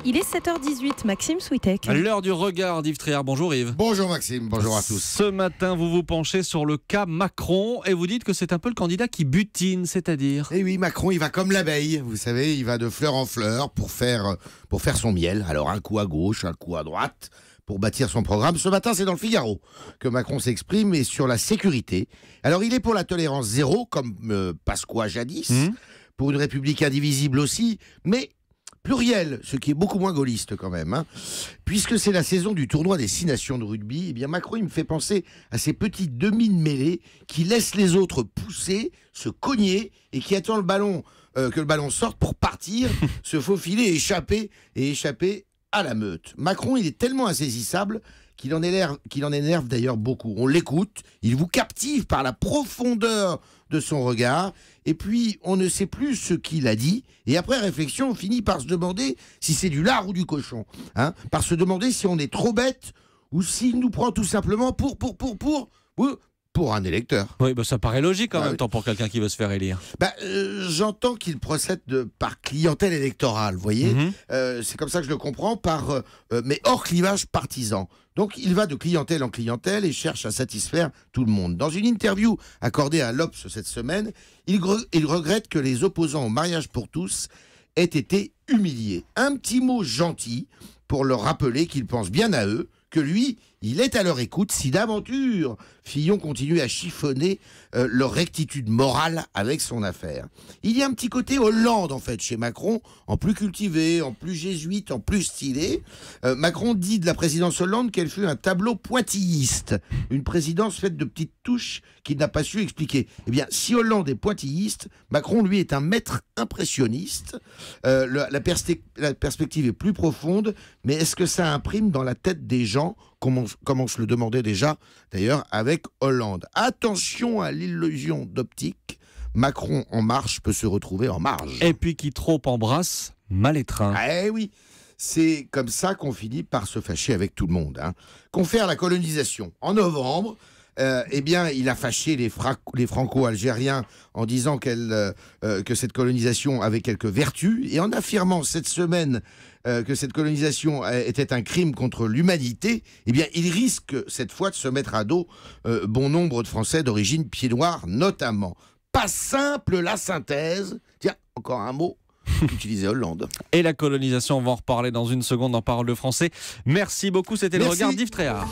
Il est 7h18, Maxime Switek. L'heure du regard d'Yves Tréhard. Bonjour Yves. Bonjour Maxime, bonjour à tous. Ce matin, vous vous penchez sur le cas Macron et vous dites que c'est un peu le candidat qui butine, c'est-à-dire... Eh oui, Macron, il va comme l'abeille, vous savez, il va de fleur en fleur pour faire son miel. Alors un coup à gauche, un coup à droite, pour bâtir son programme. Ce matin, c'est dans le Figaro que Macron s'exprime et sur la sécurité. Alors il est pour la tolérance zéro, comme Pasqua jadis, pour une république indivisible aussi, mais... pluriel, ce qui est beaucoup moins gaulliste quand même. Puisque c'est la saison du tournoi des 6 nations de rugby, eh bien Macron, il me fait penser à ces petites demi de mêlée qui laissent les autres pousser, se cogner et qui attendent le ballon, que le ballon sorte pour partir, se faufiler, échapper à la meute. Macron, il est tellement insaisissable qu'il en énerve d'ailleurs beaucoup. On l'écoute, il vous captive par la profondeur de son regard, et puis on ne sait plus ce qu'il a dit, et après réflexion, on finit par se demander si c'est du lard ou du cochon, par se demander si on est trop bête, ou s'il nous prend tout simplement pour un électeur. Oui, ça paraît logique en même temps pour quelqu'un qui veut se faire élire. J'entends qu'il procède par clientèle électorale, vous voyez. C'est comme ça que je le comprends, mais hors clivage partisan. Donc il va de clientèle en clientèle et cherche à satisfaire tout le monde. Dans une interview accordée à l'Obs cette semaine, il regrette que les opposants au mariage pour tous aient été humiliés. Un petit mot gentil pour leur rappeler qu'ils pensent bien à eux, que lui, il est à leur écoute si d'aventure Fillon continue à chiffonner leur rectitude morale avec son affaire. Il y a un petit côté Hollande en fait chez Macron, en plus cultivé, en plus jésuite, en plus stylé. Macron dit de la présidence Hollande qu'elle fut un tableau pointilliste, une présidence faite de petites touches qu'il n'a pas su expliquer. Eh bien, si Hollande est pointilliste, Macron lui est un maître impressionniste. La perspective est plus profonde, mais est-ce que ça imprime dans la tête des gens comme on se le demandait déjà, d'ailleurs, avec Hollande. Attention à l'illusion d'optique. Macron en marche peut se retrouver en marge. Et puis qui trop embrasse, mal étreint. Eh oui, c'est comme ça qu'on finit par se fâcher avec tout le monde. Confère la colonisation. En novembre, eh bien, il a fâché les Franco-Algériens en disant que cette colonisation avait quelques vertus et en affirmant cette semaine que cette colonisation était un crime contre l'humanité, eh bien, il risque cette fois de se mettre à dos bon nombre de Français d'origine pied-noir notamment. Pas simple la synthèse. Tiens, encore un mot qu'utilisait Hollande. Et la colonisation, on va en reparler dans une seconde dans Parole de Français. Merci beaucoup, c'était le regard d'Yves Tréhard.